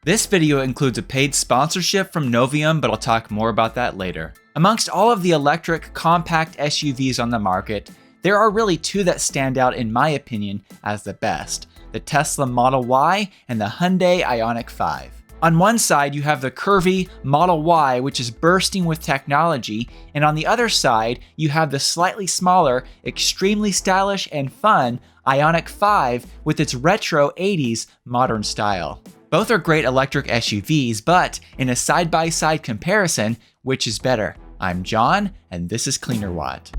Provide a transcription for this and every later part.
This video includes a paid sponsorship from Novium, but I'll talk more about that later. Amongst all of the electric compact SUVs on the market, there are really two that stand out in my opinion as the best: the Tesla Model Y and the Hyundai IONIQ 5. On one side, you have the curvy Model Y, which is bursting with technology, and on the other side, you have the slightly smaller, extremely stylish and fun IONIQ 5 with its retro 80s modern style. Both are great electric SUVs, but in a side-by-side comparison, which is better? I'm John, and this is Cleanerwatt.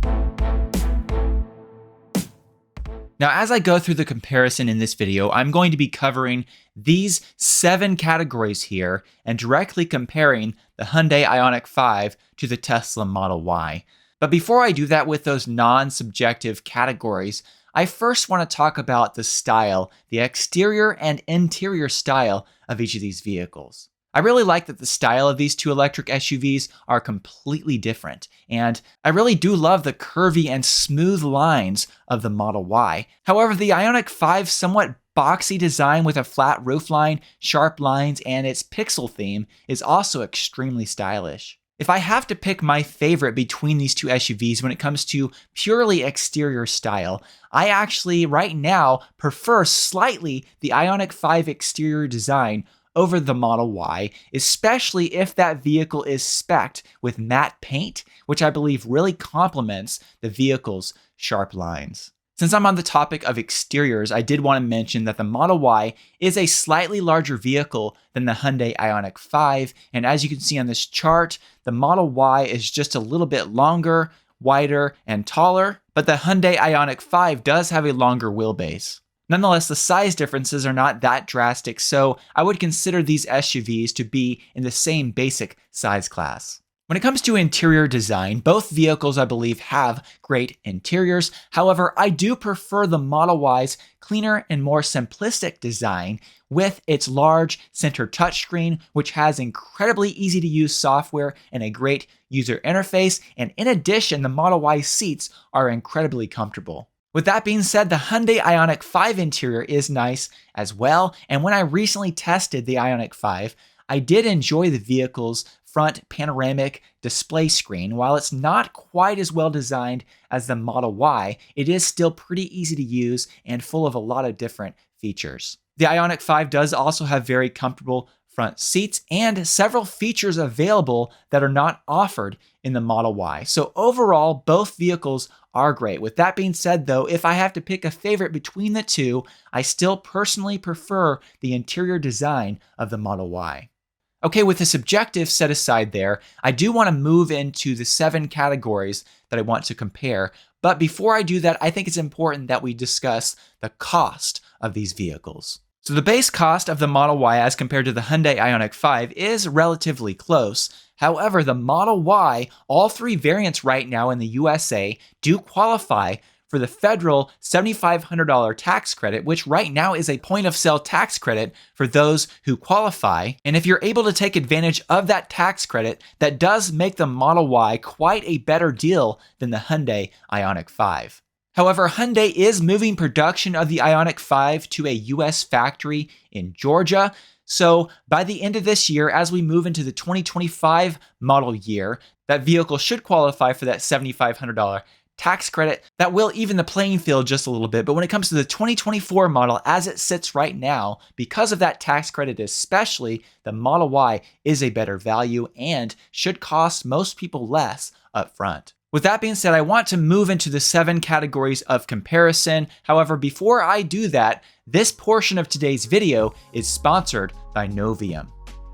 Now, as I go through the comparison in this video, I'm going to be covering these 7 categories here and directly comparing the Hyundai IONIQ 5 to the Tesla Model Y. But before I do that with those non-subjective categories, I first want to talk about the style, the exterior and interior style of each of these vehicles. I really like that the style of these two electric SUVs are completely different, and I really do love the curvy and smooth lines of the Model Y. However, the IONIQ 5's somewhat boxy design with a flat roofline, sharp lines, and its pixel theme is also extremely stylish. If I have to pick my favorite between these two SUVs when it comes to purely exterior style, I actually right now prefer slightly the IONIQ 5 exterior design over the Model Y, especially if that vehicle is spec'd with matte paint, which I believe really complements the vehicle's sharp lines. Since I'm on the topic of exteriors, I did want to mention that the Model Y is a slightly larger vehicle than the Hyundai IONIQ 5, and as you can see on this chart, the Model Y is just a little bit longer, wider, and taller, but the Hyundai IONIQ 5 does have a longer wheelbase. Nonetheless, the size differences are not that drastic, so I would consider these SUVs to be in the same basic size class. When it comes to interior design, both vehicles I believe have great interiors. However, I do prefer the Model Y's cleaner and more simplistic design with its large center touchscreen, which has incredibly easy to use software and a great user interface. And in addition, the Model Y seats are incredibly comfortable. With that being said, the Hyundai IONIQ 5 interior is nice as well, and when I recently tested the IONIQ 5, I did enjoy the vehicle's front panoramic display screen. While it's not quite as well designed as the Model Y, it is still pretty easy to use and full of a lot of different features. The IONIQ 5 does also have very comfortable front seats and several features available that are not offered in the Model Y. So overall, both vehicles are great. With that being said though, if I have to pick a favorite between the two, I still personally prefer the interior design of the Model Y. Okay, with the subjective set aside there, I do want to move into the 7 categories that I want to compare. But before I do that, I think it's important that we discuss the cost of these vehicles. So the base cost of the Model Y as compared to the Hyundai IONIQ 5 is relatively close. However, the Model Y, all 3 variants right now in the USA, do qualify for the federal $7,500 tax credit, which right now is a point-of-sale tax credit for those who qualify. And if you're able to take advantage of that tax credit, that does make the Model Y quite a better deal than the Hyundai IONIQ 5. However, Hyundai is moving production of the IONIQ 5 to a US factory in Georgia. So by the end of this year, as we move into the 2025 model year, that vehicle should qualify for that $7,500 tax credit. That will even the playing field just a little bit. But when it comes to the 2024 model, as it sits right now, because of that tax credit especially, the Model Y is a better value and should cost most people less up front. With that being said, I want to move into the 7 categories of comparison. However, before I do that, this portion of today's video is sponsored by Novium.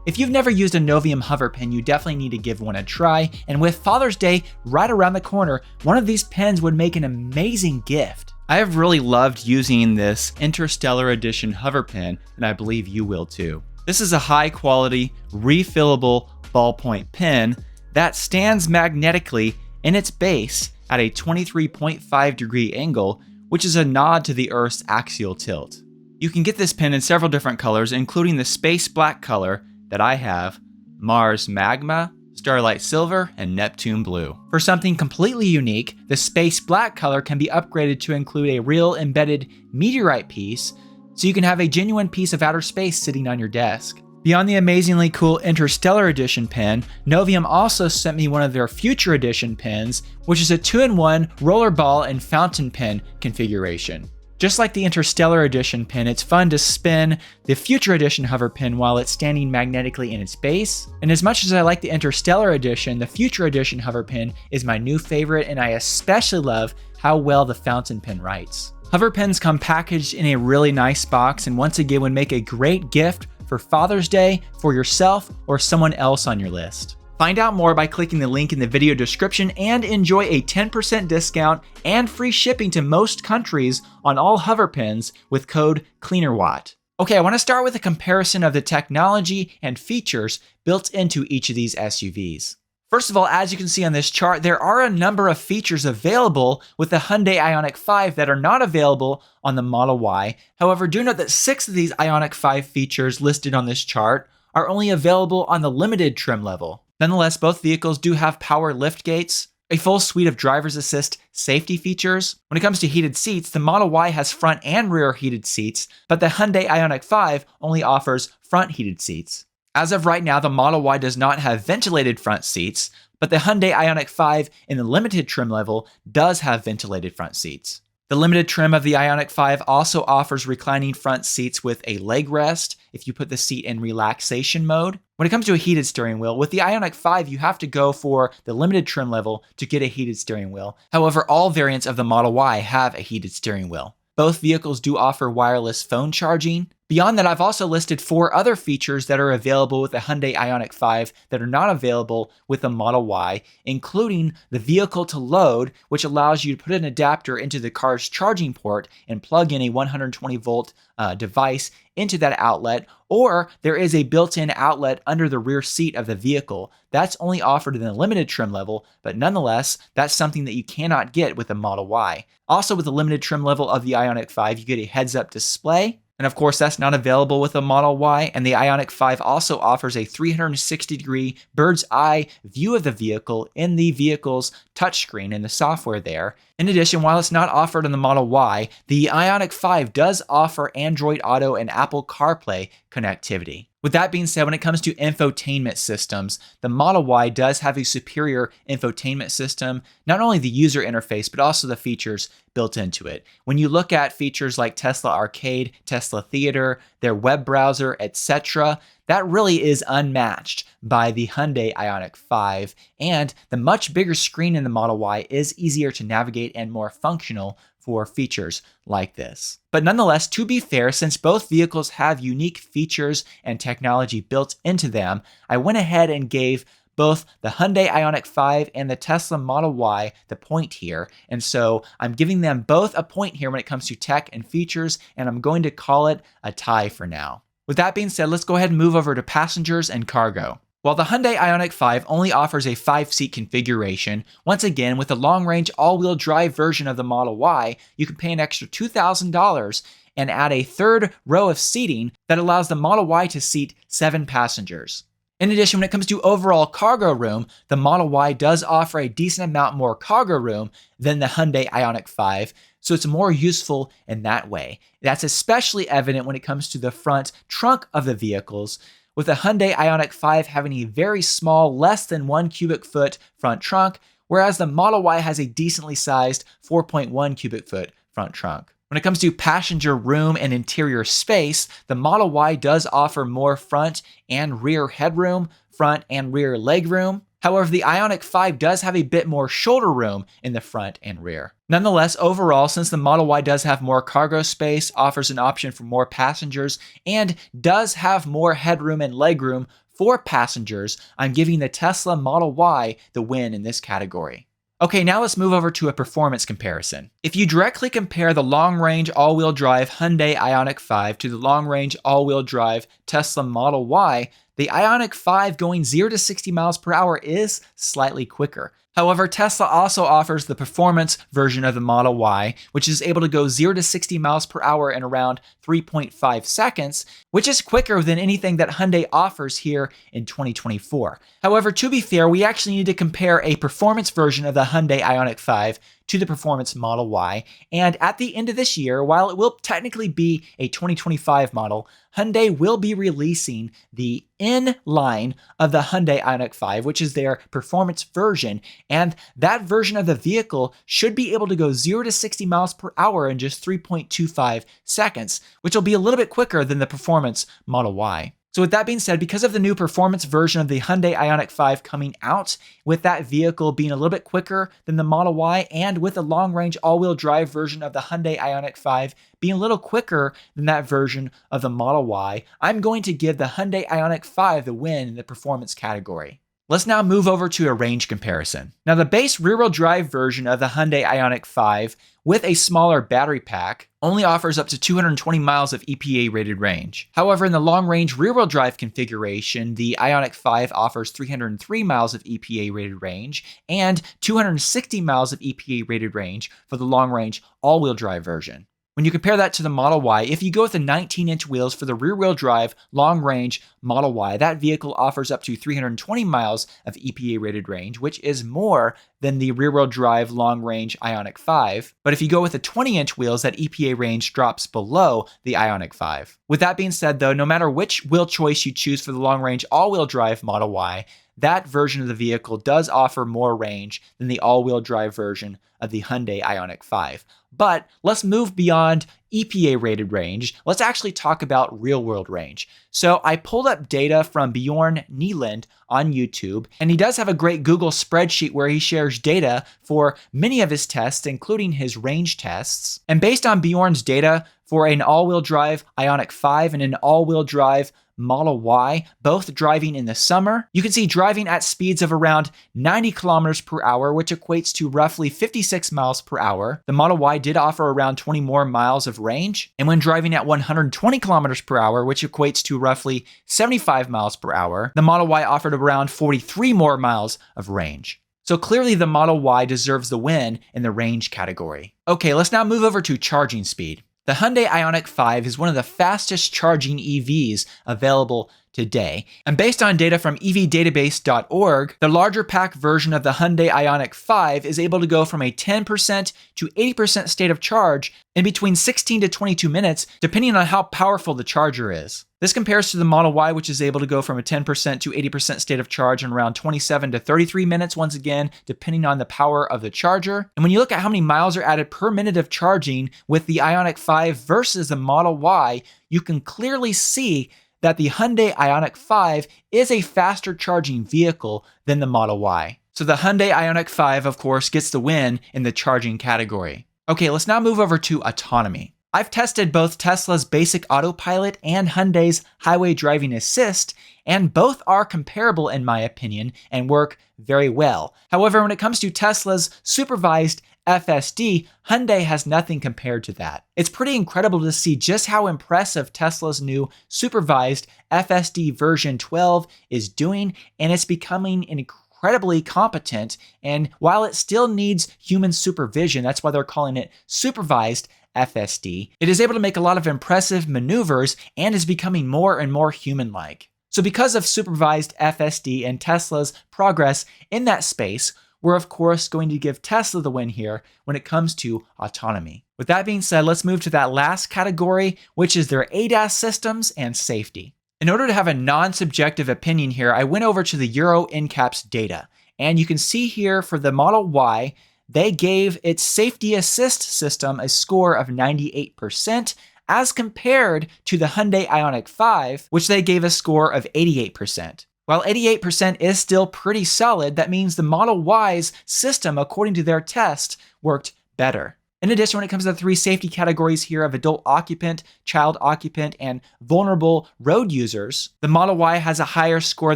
If you've never used a Novium hover pen, you definitely need to give one a try. And with Father's Day right around the corner, one of these pens would make an amazing gift. I have really loved using this Interstellar Edition hover pen, and I believe you will too. This is a high quality, refillable ballpoint pen that stands magnetically in its base at a 23.5 degree angle, which is a nod to the Earth's axial tilt. You can get this pen in several different colors, including the space black color that I have, Mars Magma, Starlight Silver, and Neptune Blue. For something completely unique, the space black color can be upgraded to include a real embedded meteorite piece, so you can have a genuine piece of outer space sitting on your desk. Beyond the amazingly cool Interstellar Edition pen, Novium also sent me one of their Future Edition pens, which is a 2-in-1 rollerball and fountain pen configuration. Just like the Interstellar Edition pen, it's fun to spin the Future Edition hover pen while it's standing magnetically in its base. And as much as I like the Interstellar Edition, the Future Edition hover pen is my new favorite, and I especially love how well the fountain pen writes. Hover pens come packaged in a really nice box, and once again would make a great gift for Father's Day, for yourself, or someone else on your list. Find out more by clicking the link in the video description and enjoy a 10% discount and free shipping to most countries on all hover pens with code Cleanerwatt. Okay, I want to start with a comparison of the technology and features built into each of these SUVs. First of all, as you can see on this chart, there are a number of features available with the Hyundai IONIQ 5 that are not available on the Model Y. However, do note that 6 of these IONIQ 5 features listed on this chart are only available on the limited trim level. Nonetheless, both vehicles do have power liftgates, a full suite of driver's assist safety features. When it comes to heated seats, the Model Y has front and rear heated seats, but the Hyundai IONIQ 5 only offers front heated seats. As of right now, the Model Y does not have ventilated front seats, but the Hyundai IONIQ 5 in the limited trim level does have ventilated front seats. The limited trim of the IONIQ 5 also offers reclining front seats with a leg rest if you put the seat in relaxation mode. When it comes to a heated steering wheel, with the IONIQ 5 you have to go for the limited trim level to get a heated steering wheel. However, all variants of the Model Y have a heated steering wheel. Both vehicles do offer wireless phone charging. Beyond that, I've also listed 4 other features that are available with the Hyundai IONIQ 5 that are not available with the Model Y, including the vehicle to load, which allows you to put an adapter into the car's charging port and plug in a 120 volt device into that outlet, or there is a built-in outlet under the rear seat of the vehicle. That's only offered in the limited trim level, but nonetheless, that's something that you cannot get with the Model Y. Also, with the limited trim level of the IONIQ 5, you get a heads-up display. And of course, that's not available with the Model Y, and the IONIQ 5 also offers a 360-degree bird's eye view of the vehicle in the vehicle's touchscreen and the software there. In addition, while it's not offered on the Model Y, the IONIQ 5 does offer Android Auto and Apple CarPlay connectivity. With that being said, when it comes to infotainment systems, the Model Y does have a superior infotainment system, not only the user interface, but also the features built into it. When you look at features like Tesla Arcade, Tesla Theater, their web browser, etc., that really is unmatched by the Hyundai IONIQ 5, and the much bigger screen in the Model Y is easier to navigate and more functional for features like this. But nonetheless, to be fair, since both vehicles have unique features and technology built into them, I went ahead and gave both the Hyundai IONIQ 5 and the Tesla Model Y the point here, and so I'm giving them both a point here when it comes to tech and features, and I'm going to call it a tie for now. With that being said, let's go ahead and move over to passengers and cargo. While the Hyundai IONIQ 5 only offers a 5-seat configuration, once again, with the long-range all-wheel drive version of the Model Y, you can pay an extra $2,000 and add a third row of seating that allows the Model Y to seat 7 passengers. In addition, when it comes to overall cargo room, the Model Y does offer a decent amount more cargo room than the Hyundai IONIQ 5, so it's more useful in that way. That's especially evident when it comes to the front trunk of the vehicles, with the Hyundai IONIQ 5 having a very small, less than 1 cubic foot front trunk, whereas the Model Y has a decently sized 4.1 cubic foot front trunk. When it comes to passenger room and interior space, the Model Y does offer more front and rear headroom, front and rear legroom. However, the IONIQ 5 does have a bit more shoulder room in the front and rear. Nonetheless, overall, since the Model Y does have more cargo space, offers an option for more passengers, and does have more headroom and legroom for passengers, I'm giving the Tesla Model Y the win in this category. Okay, now let's move over to a performance comparison. If you directly compare the long-range all-wheel drive Hyundai IONIQ 5 to the long-range all-wheel drive Tesla Model Y, the IONIQ 5 going 0 to 60 miles per hour is slightly quicker. However, Tesla also offers the performance version of the Model Y, which is able to go 0 to 60 miles per hour in around 3.5 seconds, which is quicker than anything that Hyundai offers here in 2024. However, to be fair, we actually need to compare a performance version of the Hyundai IONIQ 5 to the performance Model Y, and at the end of this year, while it will technically be a 2025 model, Hyundai will be releasing the N line of the Hyundai IONIQ 5, which is their performance version, and that version of the vehicle should be able to go 0 to 60 miles per hour in just 3.25 seconds, which will be a little bit quicker than the performance Model Y. So with that being said, because of the new performance version of the Hyundai IONIQ 5 coming out, with that vehicle being a little bit quicker than the Model Y, and with the long-range all-wheel drive version of the Hyundai IONIQ 5 being a little quicker than that version of the Model Y, I'm going to give the Hyundai IONIQ 5 the win in the performance category. Let's now move over to a range comparison. Now, the base rear-wheel drive version of the Hyundai IONIQ 5 with a smaller battery pack only offers up to 220 miles of EPA-rated range. However, in the long-range rear-wheel drive configuration, the IONIQ 5 offers 303 miles of EPA-rated range and 260 miles of EPA-rated range for the long-range all-wheel drive version. When you compare that to the Model Y, if you go with the 19-inch wheels for the rear-wheel drive long-range Model Y, that vehicle offers up to 320 miles of EPA-rated range, which is more than the rear-wheel drive long-range IONIQ 5. But if you go with the 20-inch wheels, that EPA range drops below the IONIQ 5. With that being said, though, no matter which wheel choice you choose for the long-range all-wheel drive Model Y, that version of the vehicle does offer more range than the all-wheel drive version of the Hyundai IONIQ 5. But let's move beyond EPA-rated range. Let's actually talk about real-world range. So I pulled up data from Bjorn Nyland on YouTube, and he does have a great Google spreadsheet where he shares data for many of his tests, including his range tests. And based on Bjorn's data for an all-wheel drive IONIQ 5 and an all-wheel drive Model Y, both driving in the summer, you can see driving at speeds of around 90 kilometers per hour, which equates to roughly 56 miles per hour. The Model Y did offer around 20 more miles of range. And when driving at 120 kilometers per hour, which equates to roughly 75 miles per hour, the Model Y offered around 43 more miles of range. So clearly the Model Y deserves the win in the range category. Okay, let's now move over to charging speed. The Hyundai IONIQ 5 is one of the fastest charging EVs available today. And based on data from evdatabase.org, the larger pack version of the Hyundai IONIQ 5 is able to go from a 10% to 80% state of charge in between 16 to 22 minutes, depending on how powerful the charger is. This compares to the Model Y, which is able to go from a 10% to 80% state of charge in around 27 to 33 minutes, once again, depending on the power of the charger. And when you look at how many miles are added per minute of charging with the IONIQ 5 versus the Model Y, you can clearly see that the Hyundai IONIQ 5 is a faster charging vehicle than the Model Y. So the Hyundai IONIQ 5, of course, gets the win in the charging category. Okay, let's now move over to autonomy. I've tested both Tesla's basic autopilot and Hyundai's highway driving assist, and both are comparable in my opinion and work very well. However, when it comes to Tesla's supervised FSD, Hyundai has nothing compared to that. It's pretty incredible to see just how impressive Tesla's new supervised FSD version 12 is doing, and it's becoming an incredibly competent. And while it still needs human supervision, that's why they're calling it supervised FSD, it is able to make a lot of impressive maneuvers and is becoming more and more human-like. So because of supervised FSD and Tesla's progress in that space, we're of course going to give Tesla the win here when it comes to autonomy. With that being said, let's move to that last category, which is their ADAS systems and safety. In order to have a non-subjective opinion here, I went over to the Euro NCAP's data. And you can see here for the Model Y, they gave its safety assist system a score of 98%, as compared to the Hyundai IONIQ 5, which they gave a score of 88%. While 88% is still pretty solid, that means the Model Y's system, according to their test, worked better. In addition, when it comes to the three safety categories here of adult occupant, child occupant, and vulnerable road users, the Model Y has a higher score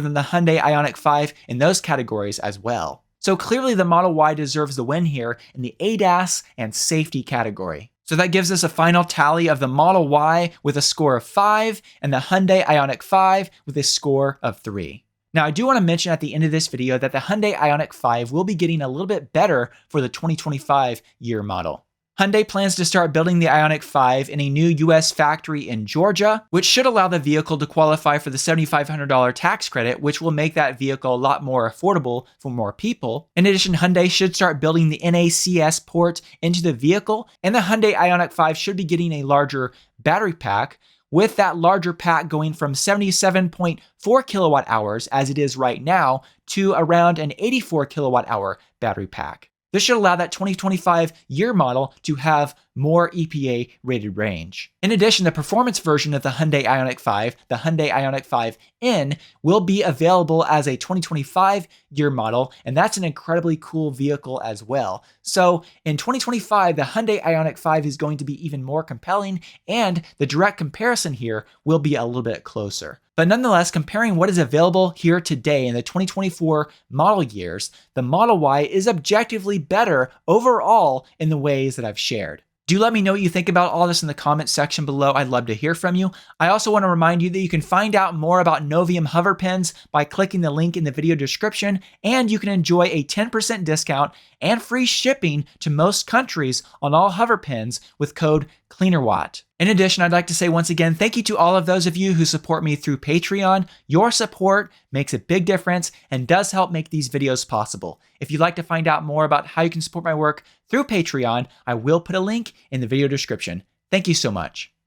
than the Hyundai IONIQ 5 in those categories as well. So clearly the Model Y deserves the win here in the ADAS and safety category. So that gives us a final tally of the Model Y with a score of 5 and the Hyundai IONIQ 5 with a score of 3. Now, I do want to mention at the end of this video that the Hyundai IONIQ 5 will be getting a little bit better for the 2025 year model. Hyundai plans to start building the IONIQ 5 in a new US factory in Georgia, which should allow the vehicle to qualify for the $7,500 tax credit, which will make that vehicle a lot more affordable for more people. In addition, Hyundai should start building the NACS port into the vehicle, and the Hyundai IONIQ 5 should be getting a larger battery pack, with that larger pack going from 77.4 kilowatt hours, as it is right now, to around an 84 kilowatt hour battery pack. This should allow that 2025 year model to have more EPA rated range. In addition, the performance version of the Hyundai IONIQ 5, the Hyundai IONIQ 5N, will be available as a 2025 year model, and that's an incredibly cool vehicle as well. So in 2025, the Hyundai IONIQ 5 is going to be even more compelling, and the direct comparison here will be a little bit closer. But nonetheless, comparing what is available here today in the 2024 model years, the Model Y is objectively better overall in the ways that I've shared. Do let me know what you think about all this in the comments section below. I'd love to hear from you. I also want to remind you that you can find out more about Novium hover pens by clicking the link in the video description, and you can enjoy a 10% discount and free shipping to most countries on all hover pens with code Cleanerwatt. In addition, I'd like to say once again, thank you to all of those of you who support me through Patreon. Your support makes a big difference and does help make these videos possible. If you'd like to find out more about how you can support my work through Patreon, I will put a link in the video description. Thank you so much.